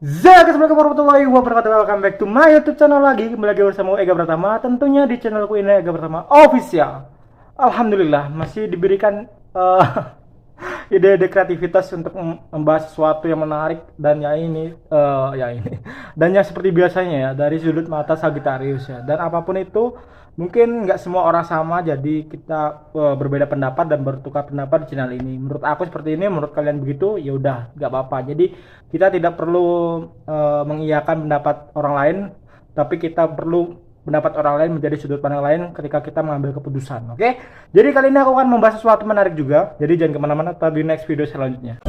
Assalamualaikum warahmatullahi wabarakatuh. Welcome back to my YouTube channel lagi. Kembali lagi bersama Ega Pratama. Tentunya di channelku ini Ega Pratama Official. Alhamdulillah masih diberikan ide-ide kreativitas untuk membahas sesuatu yang menarik dan dan ya seperti biasanya ya dari sudut mata Sagittarius ya. Dan apapun itu mungkin nggak semua orang sama, jadi kita berbeda pendapat dan bertukar pendapat di channel ini. Menurut aku seperti ini, menurut kalian begitu, ya udah nggak apa-apa. Jadi kita tidak perlu mengiyakan pendapat orang lain, tapi kita perlu pendapat orang lain menjadi sudut pandang lain ketika kita mengambil keputusan. Oke? Jadi kali ini aku akan membahas sesuatu menarik juga. Jadi jangan kemana-mana, tetap di next video selanjutnya.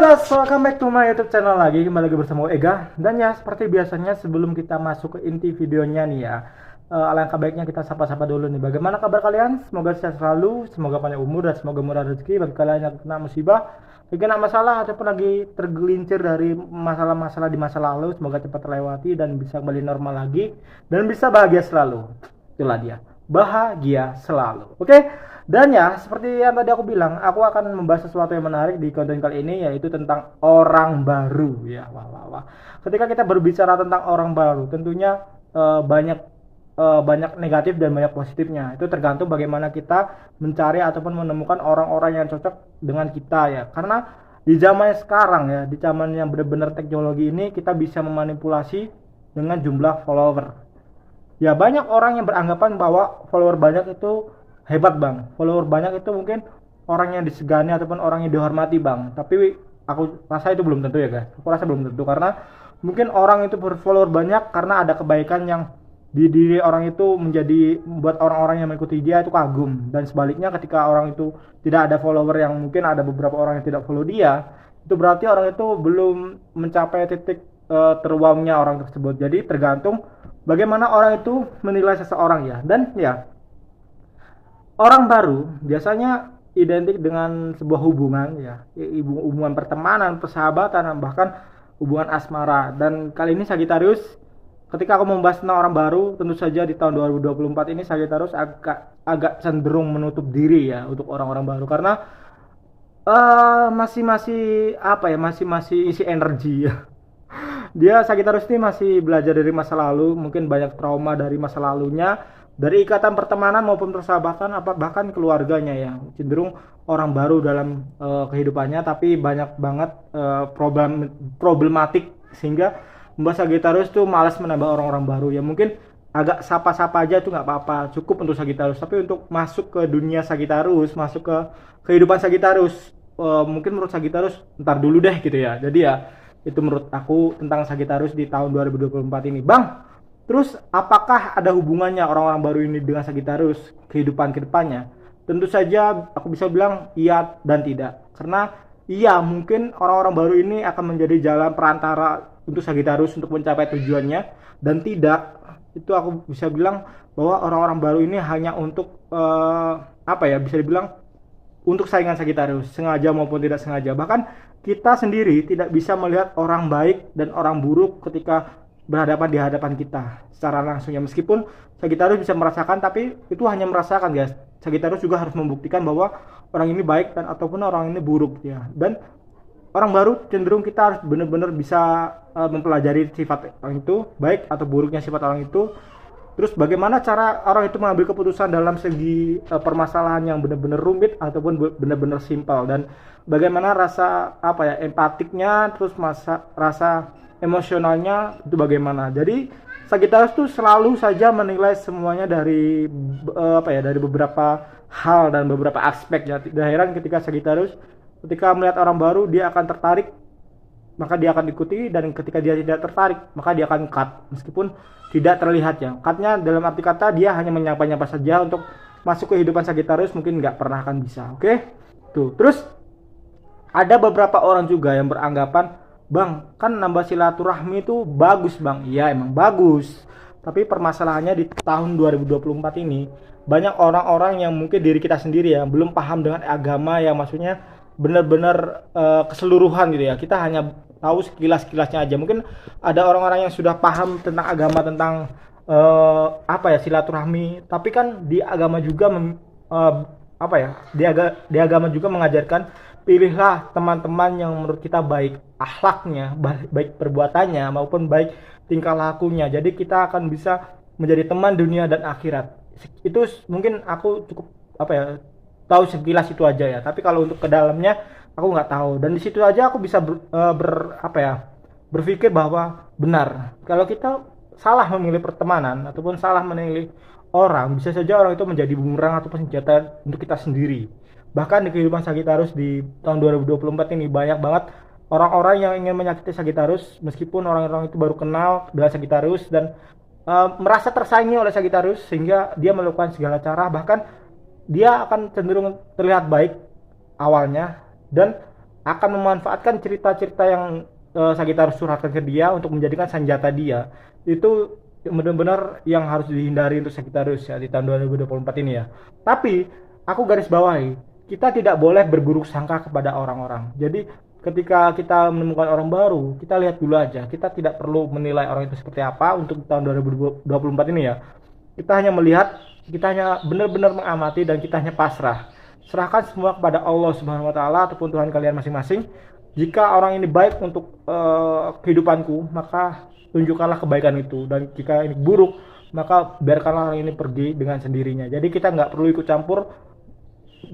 Guys, welcome back to my YouTube channel lagi. Kembali lagi bersama Ega. Dan ya seperti biasanya sebelum kita masuk ke inti videonya nih ya, alangkah baiknya kita sapa-sapa dulu nih. Bagaimana kabar kalian? Semoga sehat selalu, semoga panjang umur dan semoga murah rezeki bagi kalian yang kena musibah, yang kena masalah ataupun lagi tergelincir dari masalah-masalah di masa lalu. Semoga cepat terlewati dan bisa kembali normal lagi dan bisa bahagia selalu. Itulah dia, bahagia selalu. Oke? Dan ya, seperti yang tadi aku bilang, aku akan membahas sesuatu yang menarik di konten kali ini, yaitu tentang orang baru. Ya, wah. Ketika kita berbicara tentang orang baru, tentunya banyak negatif dan banyak positifnya. Itu tergantung bagaimana kita mencari ataupun menemukan orang-orang yang cocok dengan kita ya. Karena di zaman sekarang ya, di zaman yang benar-benar teknologi ini, kita bisa memanipulasi dengan jumlah follower. Ya, banyak orang yang beranggapan bahwa follower banyak itu hebat bang, follower banyak itu mungkin orang yang disegani ataupun orang yang dihormati bang. Tapi aku rasa itu belum tentu ya guys. Aku rasa belum tentu karena mungkin orang itu berfollower banyak karena ada kebaikan yang di diri orang itu menjadi membuat orang-orang yang mengikuti dia itu kagum. Dan sebaliknya ketika orang itu tidak ada follower, yang mungkin ada beberapa orang yang tidak follow dia, itu berarti orang itu belum mencapai titik teruangnya orang tersebut. Jadi tergantung bagaimana orang itu menilai seseorang ya. Dan ya, orang baru biasanya identik dengan sebuah hubungan ya, hubungan pertemanan, persahabatan, bahkan hubungan asmara. Dan kali ini Sagittarius, ketika aku membahas tentang orang baru, tentu saja di tahun 2024 ini Sagittarius agak cenderung menutup diri ya untuk orang-orang baru karena masih isi energi ya. Dia Sagittarius ini masih belajar dari masa lalu, mungkin banyak trauma dari masa lalunya, dari ikatan pertemanan maupun persahabatan, bahkan keluarganya ya. Cenderung orang baru dalam kehidupannya, tapi banyak banget problematik sehingga membuat Sagittarius tuh malas menambah orang-orang baru ya. Mungkin agak sapa-sapa aja tuh nggak apa-apa, cukup untuk Sagittarius. Tapi untuk masuk ke dunia Sagittarius, masuk ke kehidupan Sagittarius, mungkin menurut Sagittarius ntar dulu deh gitu ya. Jadi ya itu menurut aku tentang Sagittarius di tahun 2024 ini. Bang, terus apakah ada hubungannya orang-orang baru ini dengan Sagittarius kehidupan kedepannya? Tentu saja aku bisa bilang iya dan tidak. Karena iya, mungkin orang-orang baru ini akan menjadi jalan perantara untuk Sagittarius untuk mencapai tujuannya, dan tidak, itu aku bisa bilang bahwa orang-orang baru ini hanya untuk bisa dibilang untuk saingan Sagittarius, sengaja maupun tidak sengaja. Bahkan kita sendiri tidak bisa melihat orang baik dan orang buruk ketika berhadapan di hadapan kita secara langsung ya. Meskipun Sagittarius bisa merasakan, tapi itu hanya merasakan guys. Sagittarius juga harus membuktikan bahwa orang ini baik dan ataupun orang ini buruk ya. Dan orang baru cenderung kita harus benar-benar bisa mempelajari sifat orang itu, baik atau buruknya sifat orang itu. Terus bagaimana cara orang itu mengambil keputusan dalam segi permasalahan yang benar-benar rumit ataupun benar-benar simpel, dan bagaimana rasa empatiknya, terus rasa emosionalnya itu bagaimana. Jadi Sagittarius tuh selalu saja menilai semuanya dari dari beberapa hal dan beberapa aspek ya. Tidak heran ketika Sagittarius ketika melihat orang baru dia akan tertarik, maka dia akan ikuti, dan ketika dia tidak tertarik maka dia akan cut meskipun tidak terlihat ya. Cutnya dalam arti kata dia hanya menyapa-nyapa saja. Untuk masuk ke kehidupan Sagittarius mungkin nggak pernah akan bisa. Oke? Tuh. Terus ada beberapa orang juga yang beranggapan, bang, kan nambah silaturahmi itu bagus bang. Iya emang bagus, tapi permasalahannya di tahun 2024 ini banyak orang-orang yang mungkin diri kita sendiri ya belum paham dengan agama, yang maksudnya benar-benar keseluruhan gitu ya. Kita hanya tahu sekilas-kilasnya aja. Mungkin ada orang-orang yang sudah paham tentang agama, tentang apa ya, silaturahmi, tapi kan di agama juga apa ya, di agama juga mengajarkan pilihlah teman-teman yang menurut kita baik akhlaknya, baik perbuatannya maupun baik tingkah lakunya. Jadi kita akan bisa menjadi teman dunia dan akhirat. Itu mungkin aku cukup apa ya, tahu sekilas itu aja ya. Tapi kalau untuk ke dalamnya aku nggak tahu. Dan di situ aja aku bisa apa ya, berpikir bahwa benar kalau kita salah memilih pertemanan ataupun salah memilih orang, bisa saja orang itu menjadi bumerang ataupun senjata untuk kita sendiri. Bahkan di kehidupan Sagittarius di tahun 2024 ini banyak banget orang-orang yang ingin menyakiti Sagittarius, meskipun orang-orang itu baru kenal dengan Sagittarius dan merasa tersaingi oleh Sagittarius, sehingga dia melakukan segala cara, bahkan dia akan cenderung terlihat baik awalnya dan akan memanfaatkan cerita-cerita yang Sagittarius surhatkan ke dia untuk menjadikan senjata dia. Itu benar-benar yang harus dihindari untuk Sagittarius ya di tahun 2024 ini ya. Tapi aku garis bawahi, kita tidak boleh berburuk sangka kepada orang-orang. Jadi ketika kita menemukan orang baru, kita lihat dulu aja. Kita tidak perlu menilai orang itu seperti apa untuk tahun 2024 ini ya. Kita hanya melihat, kita hanya benar-benar mengamati, dan kita hanya pasrah. Serahkan semua kepada Allah Subhanahu wa taala ataupun Tuhan kalian masing-masing. Jika orang ini baik untuk kehidupanku, maka tunjukkanlah kebaikan itu, dan jika ini buruk, maka biarkanlah orang ini pergi dengan sendirinya. Jadi kita nggak perlu ikut campur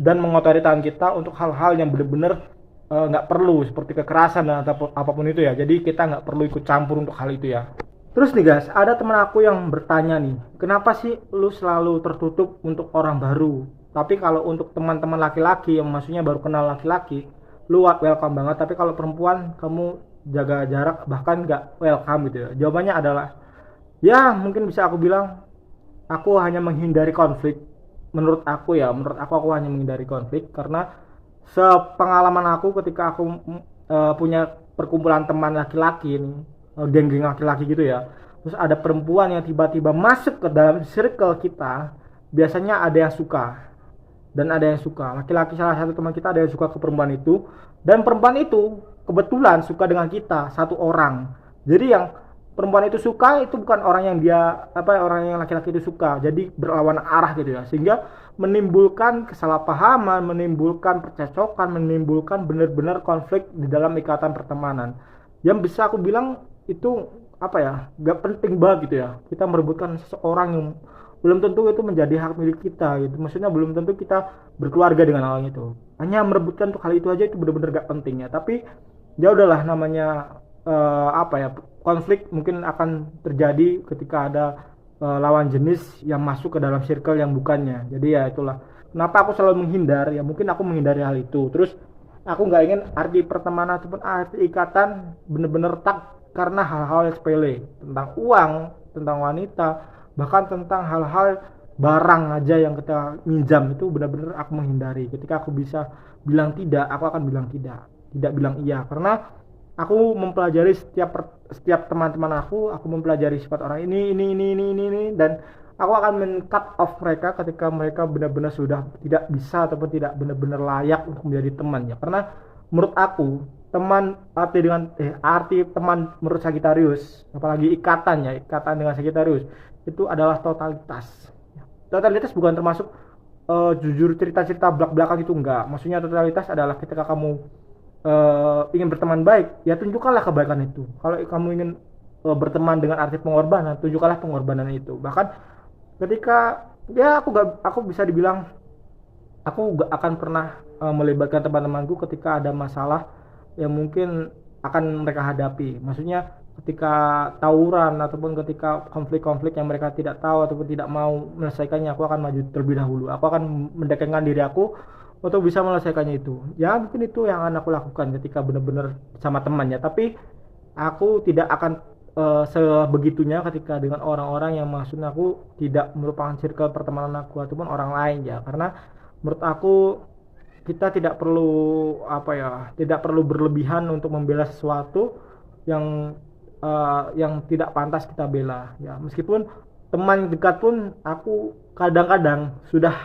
dan mengotori tangan kita untuk hal-hal yang benar-benar nggak perlu, seperti kekerasan dan apapun itu ya. Jadi kita nggak perlu ikut campur untuk hal itu ya. Terus nih guys, ada teman aku yang bertanya nih, kenapa sih lu selalu tertutup untuk orang baru, tapi kalau untuk teman-teman laki-laki yang maksudnya baru kenal laki-laki, lu welcome banget, tapi kalau perempuan kamu jaga jarak, bahkan nggak welcome gitu ya. Jawabannya adalah, ya mungkin bisa aku bilang, aku hanya menghindari konflik. Menurut aku ya, aku hanya menghindari konflik karena sepengalaman aku ketika aku punya perkumpulan teman laki-laki nih, geng-geng laki-laki gitu ya, terus ada perempuan yang tiba-tiba masuk ke dalam circle kita, biasanya ada yang suka dan ada yang suka. Laki-laki salah satu teman kita ada yang suka ke perempuan itu, dan perempuan itu kebetulan suka dengan kita satu orang. Jadi yang perempuan itu suka itu bukan orang yang dia orang yang laki-laki itu suka, jadi berlawanan arah gitu ya, sehingga menimbulkan kesalahpahaman, menimbulkan percecokan, menimbulkan benar-benar konflik di dalam ikatan pertemanan yang bisa aku bilang itu gak penting banget gitu ya. Kita merebutkan seseorang yang belum tentu itu menjadi hak milik kita gitu, maksudnya belum tentu kita berkeluarga dengan orang itu. Hanya merebutkan untuk hal itu aja itu benar-benar gak penting ya. Tapi ya udahlah, namanya konflik mungkin akan terjadi ketika ada lawan jenis yang masuk ke dalam circle yang bukannya. Jadi ya itulah kenapa aku selalu menghindar ya, mungkin aku menghindari hal itu. Terus aku nggak ingin arti pertemanan ataupun arti ikatan bener-bener tak, karena hal-hal yang sepele tentang uang, tentang wanita, bahkan tentang hal-hal barang aja yang kita minjam, itu benar-benar aku menghindari. Ketika aku bisa bilang tidak, aku akan bilang tidak bilang iya, karena aku mempelajari setiap teman-teman aku mempelajari sifat orang ini, dan aku akan men-cut off mereka ketika mereka benar-benar sudah tidak bisa ataupun tidak benar-benar layak untuk menjadi teman ya. Karena menurut aku teman arti teman menurut Sagittarius, apalagi ikatan dengan Sagittarius, itu adalah totalitas. Totalitas bukan termasuk jujur cerita-cerita belak-belakan, itu enggak. Maksudnya totalitas adalah ketika kamu ingin berteman baik, ya tunjukkanlah kebaikan itu. Kalau kamu ingin berteman dengan arti pengorbanan, tunjukkanlah pengorbanan itu. Bahkan ketika ya aku bisa dibilang aku gak akan pernah melibatkan teman-temanku ketika ada masalah yang mungkin akan mereka hadapi. Maksudnya ketika tawuran ataupun ketika konflik-konflik yang mereka tidak tahu ataupun tidak mau menyelesaikannya, aku akan maju terlebih dahulu. Aku akan mendekatkan diri aku untuk bisa menyelesaikannya itu. Ya mungkin itu yang akan aku lakukan ketika benar-benar sama temannya. Tapi aku tidak akan sebegitunya ketika dengan orang-orang yang maksudnya aku tidak merupakan circle pertemanan aku ataupun orang lain ya. Karena menurut aku kita tidak perlu berlebihan untuk membela sesuatu yang tidak pantas kita bela ya. Meskipun teman dekat pun aku kadang-kadang sudah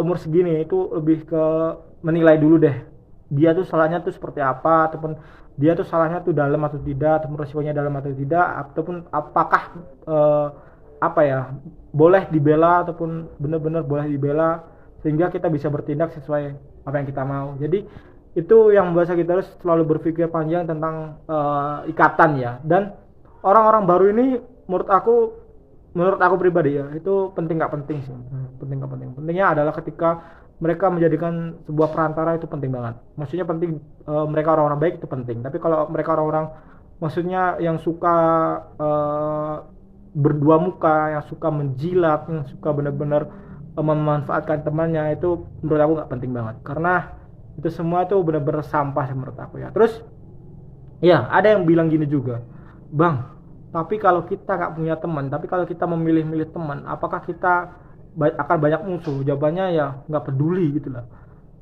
umur segini itu lebih ke menilai dulu deh, dia tuh salahnya tuh seperti apa, ataupun dia tuh salahnya tuh dalam atau tidak, ataupun resikonya dalam atau tidak, ataupun apakah eh, apa ya, boleh dibela ataupun benar-benar boleh dibela, sehingga kita bisa bertindak sesuai apa yang kita mau. Jadi itu yang membuat kita harus selalu berpikir panjang tentang ikatan ya. Dan orang-orang baru ini menurut aku pribadi ya, itu penting nggak penting sih. Penting nggak penting, pentingnya adalah ketika mereka menjadikan sebuah perantara, itu penting banget. Maksudnya penting, mereka orang-orang baik itu penting, tapi kalau mereka orang-orang maksudnya yang suka berdua muka, yang suka menjilat, yang suka benar-benar memanfaatkan temannya, itu menurut aku nggak penting banget, karena itu semua tuh benar-benar sampah sih menurut aku ya. Terus ya ada yang bilang gini juga, bang, tapi kalau kita nggak punya teman, tapi kalau kita memilih-milih teman, apakah kita akan banyak musuh? Jawabannya ya nggak peduli gitu lah.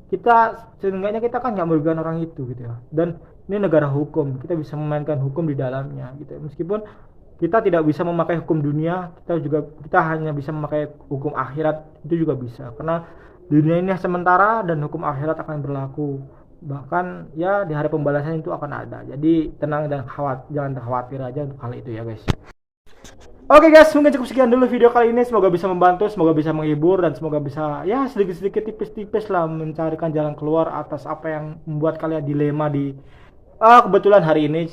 Kita seenggaknya kita kan nggak merugikan orang itu gitu ya. Dan ini negara hukum, kita bisa memainkan hukum di dalamnya gitu ya. Meskipun kita tidak bisa memakai hukum dunia, kita hanya bisa memakai hukum akhirat, itu juga bisa, karena dunia ini sementara dan hukum akhirat akan berlaku. Bahkan ya di hari pembalasan itu akan ada. Jadi tenang dan jangan khawatir aja untuk hal itu ya guys. Oke guys, mungkin cukup sekian dulu video kali ini. Semoga bisa membantu, semoga bisa menghibur, dan semoga bisa ya sedikit-sedikit tipis-tipis lah mencarikan jalan keluar atas apa yang membuat kalian dilema di kebetulan hari ini,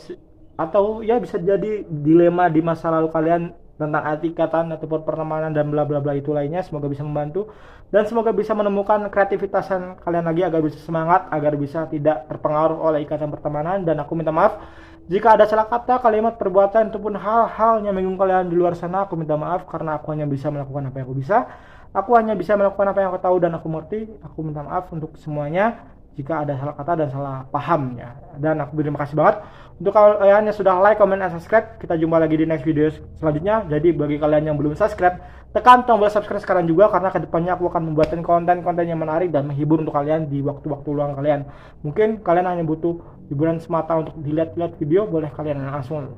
atau ya bisa jadi dilema di masa lalu kalian tentang arti ikatan ataupun pertemanan dan bla bla bla itu lainnya. Semoga bisa membantu dan semoga bisa menemukan kreativitasan kalian lagi agar bisa semangat, agar bisa tidak terpengaruh oleh ikatan pertemanan. Dan aku minta maaf jika ada salah kata, kalimat, perbuatan ataupun hal-hal yang menyinggung kalian di luar sana. Aku minta maaf karena aku hanya bisa melakukan apa yang aku bisa. Aku hanya bisa melakukan apa yang aku tahu dan aku mengerti. Aku minta maaf untuk semuanya jika ada salah kata dan salah pahamnya. Dan aku berterima kasih banget untuk kalian yang sudah like, comment, dan subscribe. Kita jumpa lagi di next video selanjutnya. Jadi bagi kalian yang belum subscribe, tekan tombol subscribe sekarang juga, karena kedepannya aku akan membuatkan konten-konten yang menarik dan menghibur untuk kalian di waktu-waktu luang kalian. Mungkin kalian hanya butuh hiburan semata untuk dilihat-lihat video, boleh kalian langsung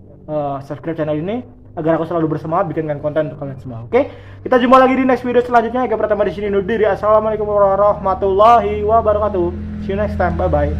subscribe channel ini agar aku selalu bersemangat bikinkan konten untuk kalian semua. Oke, kita jumpa lagi di next video selanjutnya. Ega pertama di sini undur diri. Assalamualaikum warahmatullahi wabarakatuh. See you next time. Bye bye.